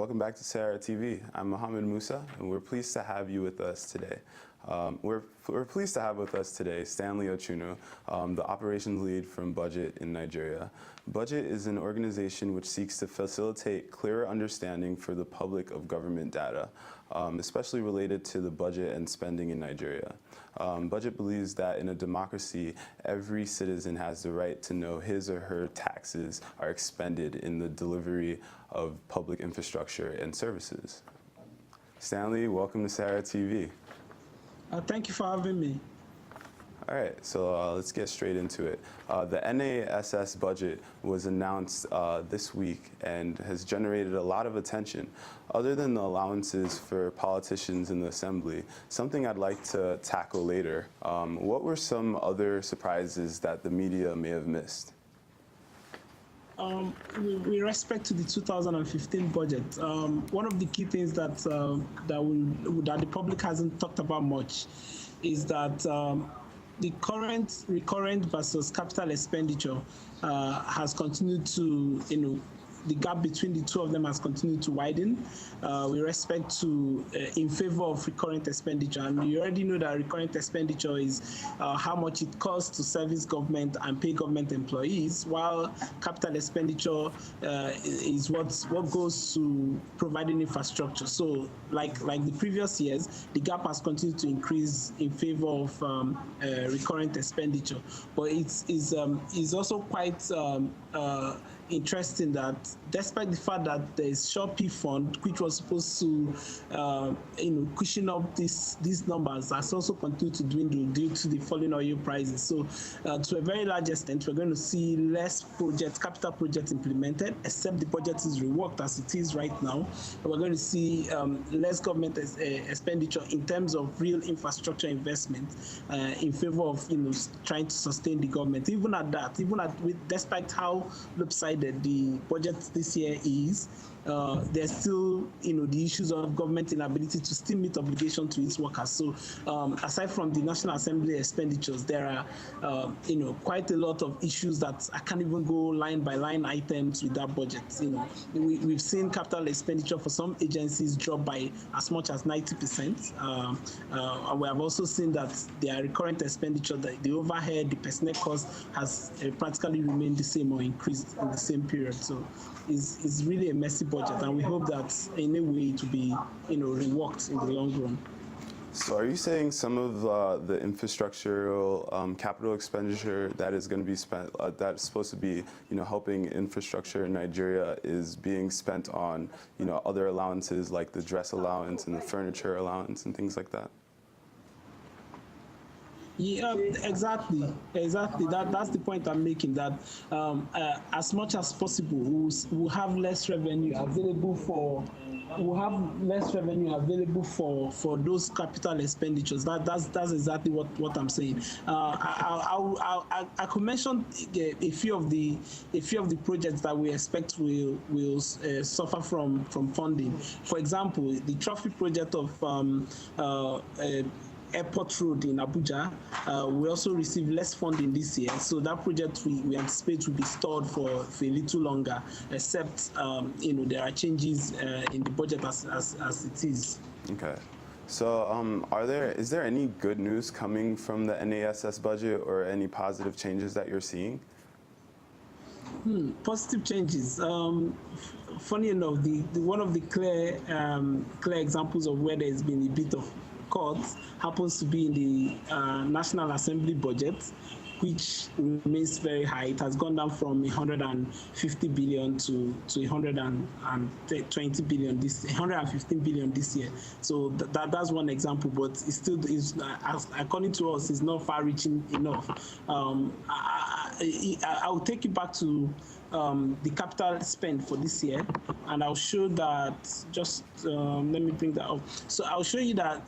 welcome back to SaharaTV. I'm Mohammed Musah, and we're pleased to have you with us today. We're pleased to have with us today Stanley Ochonu, the operations lead from BudgIT in Nigeria. BudgIT is an organization which seeks to facilitate clearer understanding for the public of government data, especially related to the budget and spending in Nigeria. BudgIT believes that in a democracy, every citizen has the right to know his or her taxes are expended in the delivery of public infrastructure and services. Stanley, welcome to SaharaTV. Thank you for having me. All right, so let's get straight into it. The NASS budget was announced this week and has generated a lot of attention. Other than the allowances for politicians in the assembly, something I'd like to tackle later, what were some other surprises that the media may have missed? With respect to the 2015 budget, one of the key things that the public hasn't talked about much is that the current recurrent versus capital expenditure has continued to, the gap between the two of them has continued to widen with respect to in favor of recurrent expenditure. And you already know that recurrent expenditure is how much it costs to service government and pay government employees, while capital expenditure is what goes to providing infrastructure. So like the previous years, the gap has continued to increase in favor of recurrent expenditure. But it's also quite interesting that despite the fact that there is Shopee fund, which was supposed to, cushion up these numbers, has also continued to dwindle due to the falling oil prices. So, to a very large extent, we're going to see less capital projects implemented, except the budget is reworked as it is right now. We're going to see less government expenditure in terms of real infrastructure investment in favor of trying to sustain the government. Despite how lopsided the budget this year is, there's still the issues of government inability to still meet obligation to its workers. So aside from the National Assembly expenditures, there are quite a lot of issues that I can't even go line by line items with that budget. We've seen capital expenditure for some agencies drop by as much as 90%. And we have also seen that their recurrent expenditure, the overhead, the personnel cost has practically remained the same or increased in the same period. So it's really a messy budget, and we hope that in a way it will be reworked in the long run. So are you saying some of the infrastructural capital expenditure that is going to be spent, that's supposed to be helping infrastructure in Nigeria, is being spent on other allowances like the dress allowance and the furniture allowance and things like that? Yeah, exactly. That's the point I'm making. That as much as possible, we'll have less revenue available for. For those capital expenditures. That's exactly what I'm saying. I could mention a few of the projects that we expect will suffer from funding. For example, the trophy project of Airport Road in Abuja, we also receive less funding this year. So that project we anticipate will be stalled for a little longer, except there are changes in the budget as it is. Okay. So is there any good news coming from the NASS budget or any positive changes that you're seeing? Positive changes. Funny enough, one of the clear examples of where there's been a bit of cuts happens to be in the National Assembly budget, which remains very high. It has gone down from 150 billion to 120 billion 115 billion this year. So that's one example, but it still is, according to us, is not far-reaching enough. I'll take you back to the capital spend for this year, and I'll show that. Let me bring that up. So I'll show you that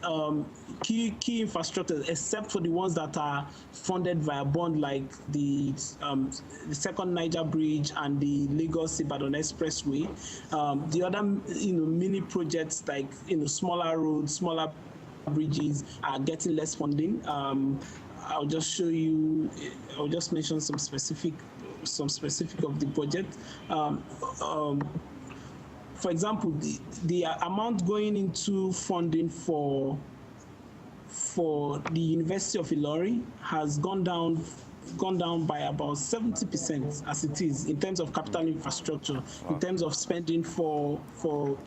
key infrastructures, except for the ones that are funded via bond, like the second Niger Bridge and the Lagos-Ibadan Expressway. The other mini projects like smaller roads, smaller bridges are getting less funding. I'll just show you. I'll just mention some specific of the budget. for example, the amount going into funding for the University of Ilorin has gone down by about 70% as it is in terms of capital infrastructure, in terms of spending for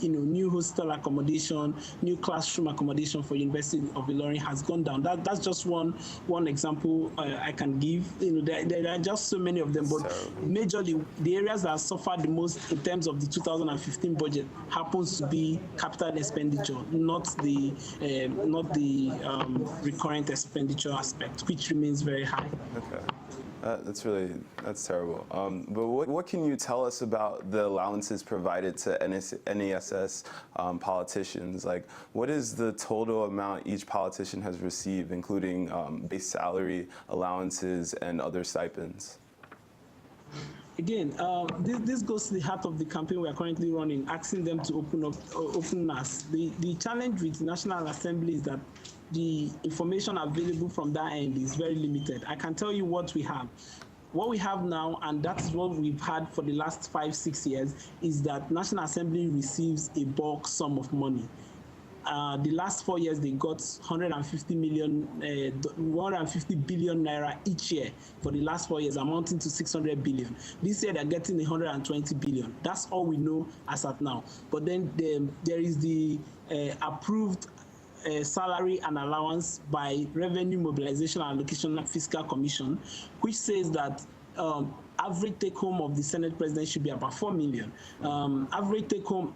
new hostel accommodation, new classroom accommodation for University of Ilorin has gone down. That's just one example I can give. There are just so many of them, but majorly the areas that suffered the most in terms of the 2015 budget happens to be capital expenditure, not the recurrent expenditure aspect, which remains very high. Okay. That's terrible. But what can you tell us about the allowances provided to NASS politicians? Like, what is the total amount each politician has received, including base salary, allowances, and other stipends? Again, this goes to the heart of the campaign we are currently running, asking them to open NASS. The challenge with the National Assembly is that the information available from that end is very limited. I can tell you what we have. What we have now, and that's what we've had for the last 5-6 years, is that National Assembly receives a bulk sum of money. The last 4 years, they got 150 billion naira each year for the last 4 years, amounting to 600 billion. This year, they're getting 120 billion. That's all we know as at now. But then there is the approved salary and allowance by Revenue Mobilization and Allocation Fiscal Commission, which says that average take-home of the Senate President should be about 4 million. Average take-home,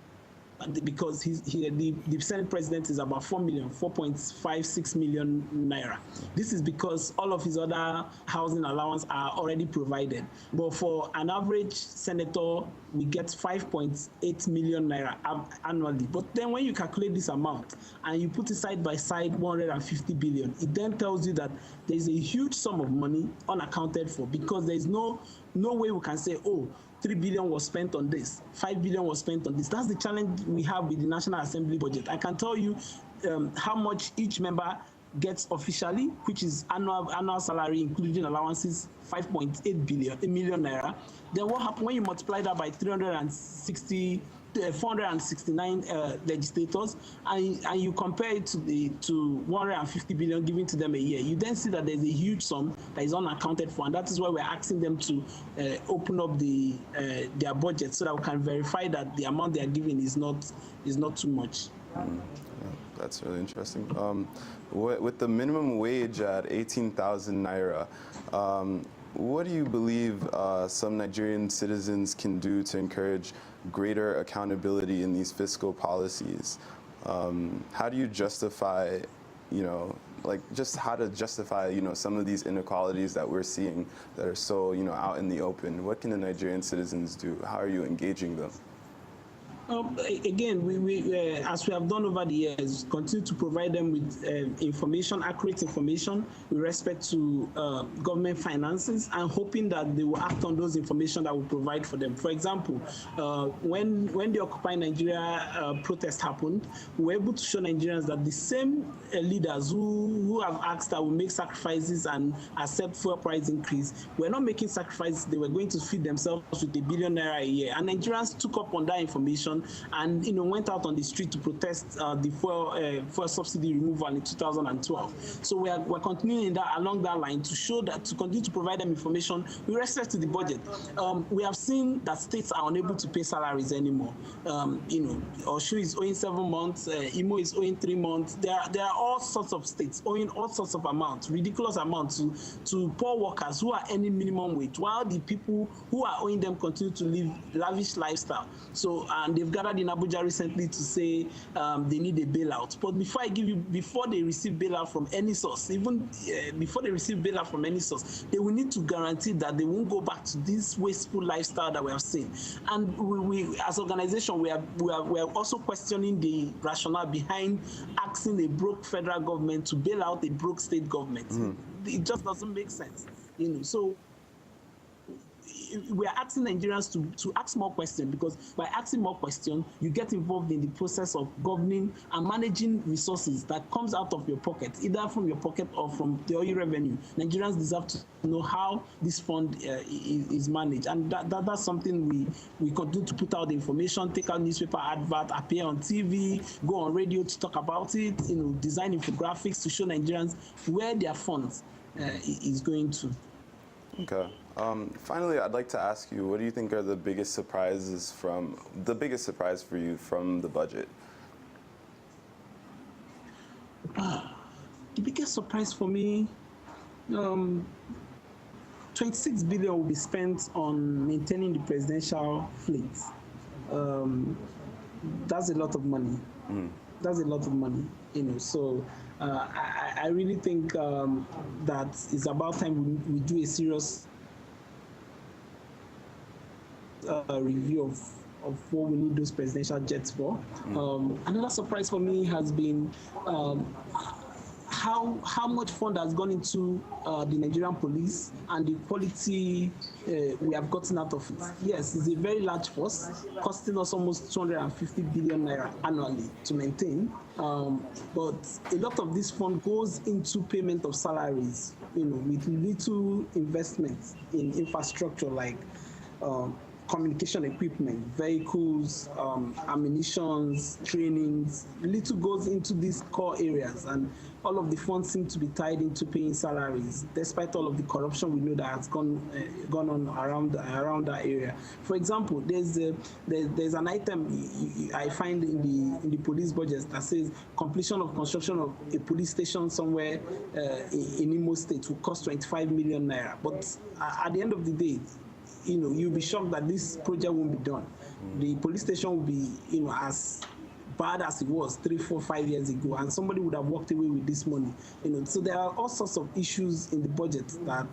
because the Senate President is about 4 million, 4.56 million naira. This is because all of his other housing allowance are already provided. But for an average senator, we get 5.8 million naira annually. But then when you calculate this amount and you put it side by side 150 billion, it then tells you that there's a huge sum of money unaccounted for, because there's no way we can say, oh, 3 billion was spent on this, 5 billion was spent on this. That's the challenge we have with the National Assembly budget. I can tell you how much each member gets officially, which is annual salary, including allowances, 5.8 million naira. Then what happens when you multiply that by 469 legislators, and you compare it to 150 billion given to them a year, you then see that there's a huge sum that is unaccounted for, and that is why we're asking them to open up their budget so that we can verify that the amount they are giving is not too much. That's really interesting. With the minimum wage at 18,000 naira, what do you believe some Nigerian citizens can do to encourage greater accountability in these fiscal policies? How do you justify, how to justify, some of these inequalities that we're seeing that are so, out in the open? What can the Nigerian citizens do? How are you engaging them? Again, we as we have done over the years, continue to provide them with accurate information with respect to government finances, and hoping that they will act on those information that we provide for them. For example, when the Occupy Nigeria protest happened, we were able to show Nigerians that the same leaders who have asked that we make sacrifices and accept fuel price increase were not making sacrifices. They were going to feed themselves with $1 billion a year, and Nigerians took up on that information and went out on the street to protest the fuel subsidy removal in 2012. So we're continuing along that line to show that, to continue to provide them information with respect to the budget. We have seen that states are unable to pay salaries anymore. Ochonu is owing 7 months, Imo is owing 3 months. There are all sorts of states owing all sorts of amounts, ridiculous amounts to poor workers who are earning minimum wage, while the people who are owing them continue to live lavish lifestyle. So, and they've gathered in Abuja recently to say they need a bailout. But before they receive bailout from any source, they will need to guarantee that they won't go back to this wasteful lifestyle that we have seen. And we as an organization, we are also questioning the rationale behind asking a broke federal government to bail out a broke state government. It just doesn't make sense, So we are asking Nigerians to ask more questions, because by asking more questions, you get involved in the process of governing and managing resources that comes out of your pocket, either from your pocket or from the oil revenue. Nigerians deserve to know how this fund is managed, and that's something we continue to put out the information, take out newspaper advert, appear on TV, go on radio to talk about it, design infographics to show Nigerians where their funds is going to. Okay. Finally, I'd like to ask you, what do you think are the biggest surprise for you from the budget? The biggest surprise for me, 26 billion will be spent on maintaining the presidential fleet. That's a lot of money. That's a lot of money, So I really think that it's about time we do a serious review of what we need those presidential jets for. Another surprise for me has been how much fund has gone into the Nigerian police and the quality we have gotten out of it. Yes, it's a very large force, costing us almost 250 billion naira annually to maintain. But a lot of this fund goes into payment of salaries, with little investment in infrastructure like communication equipment, vehicles, ammunitions, trainings. Little goes into these core areas, and all of the funds seem to be tied into paying salaries, despite all of the corruption we know that has gone on around that area. For example, there's an item I find in the police budget that says completion of construction of a police station somewhere in Imo State will cost 25 million naira. But at the end of the day, you'll be shocked that this project won't be done. The police station will be, as bad as it was 3, 4, 5 years ago, and somebody would have walked away with this money. So there are all sorts of issues in the budget that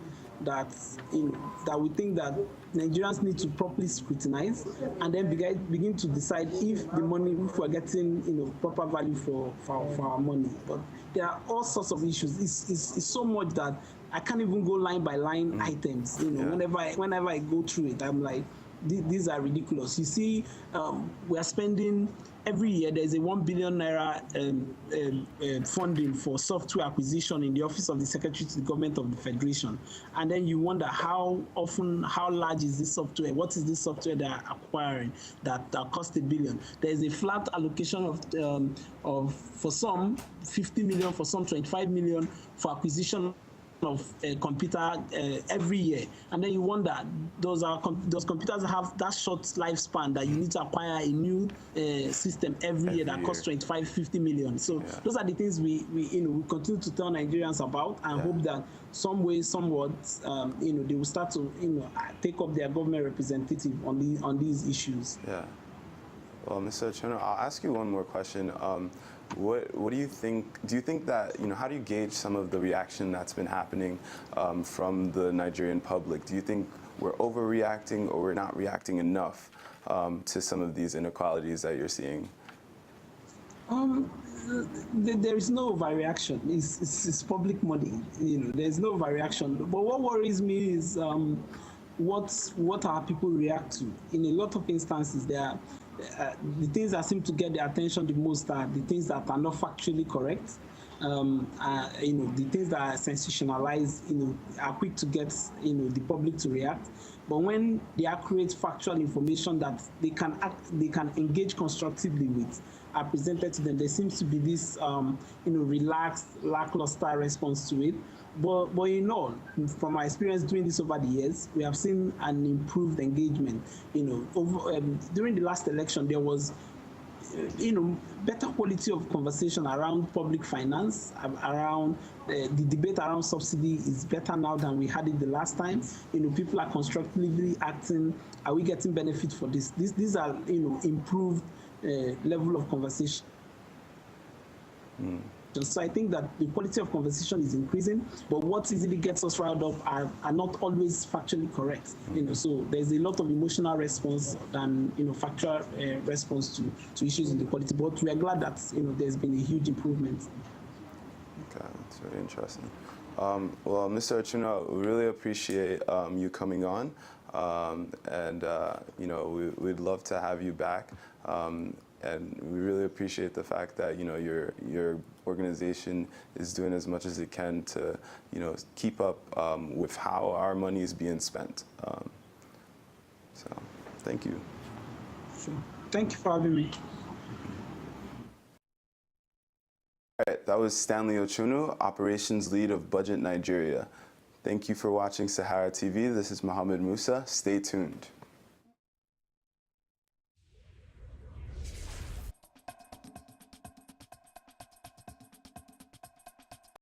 we think that Nigerians need to properly scrutinize, and then begin to decide if we're getting proper value for our money. But there are all sorts of issues. It's so much that I can't even go line by line items. Whenever I go through it, I'm like, these are ridiculous. You see, we are spending every year. There's a 1 billion naira funding for software acquisition in the Office of the Secretary to the Government of the Federation, and then you wonder how large is this software? What is this software they are acquiring that cost $1 billion? There's a flat allocation of for some 50 million, for some 25 million for acquisition of a computer every year, and then you wonder, those computers have that short lifespan that you need to acquire a new system every year that costs 25-50 million. So those are the things we continue to tell Nigerians about, and hope that some way, somewhat, they will start to take up their government representative on these issues. Yeah. Well, Mr. Ochonu, I'll ask you one more question. What do you think? Do you think that, how do you gauge some of the reaction that's been happening from the Nigerian public? Do you think we're overreacting, or we're not reacting enough to some of these inequalities that you're seeing? There is no overreaction. It's public money. There's no overreaction. But what worries me is what our people react to. In a lot of instances, there are the things that seem to get the attention the most are the things that are not factually correct. The things that are sensationalized, are quick to get, the public to react. But when the accurate factual information that they can engage constructively with are presented to them, there seems to be this, relaxed, lackluster response to it. But in all, from my experience doing this over the years, we have seen an improved engagement. During the last election, there was, better quality of conversation around public finance, around the debate around subsidy is better now than we had it the last time. People are constructively acting. Are we getting benefit for this? These are, improved level of conversation. So I think that the quality of conversation is increasing, but what easily gets us riled up are not always factually correct. So there's a lot of emotional response than factual response to issues in the quality. But we are glad that there's been a huge improvement. Okay, that's very interesting. Well, Mr. Ochonu, we really appreciate you coming on. You know, we'd love to have you back. And we really appreciate the fact that, you know, your organization is doing as much as it can to, you know, keep up with how our money is being spent. So thank you. Sure. Thank you for having me. All right, that was Stanley Ochonu, Operations Lead of BudgIT Nigeria. Thank you for watching SaharaTV. This is Mohammed Musah. Stay tuned.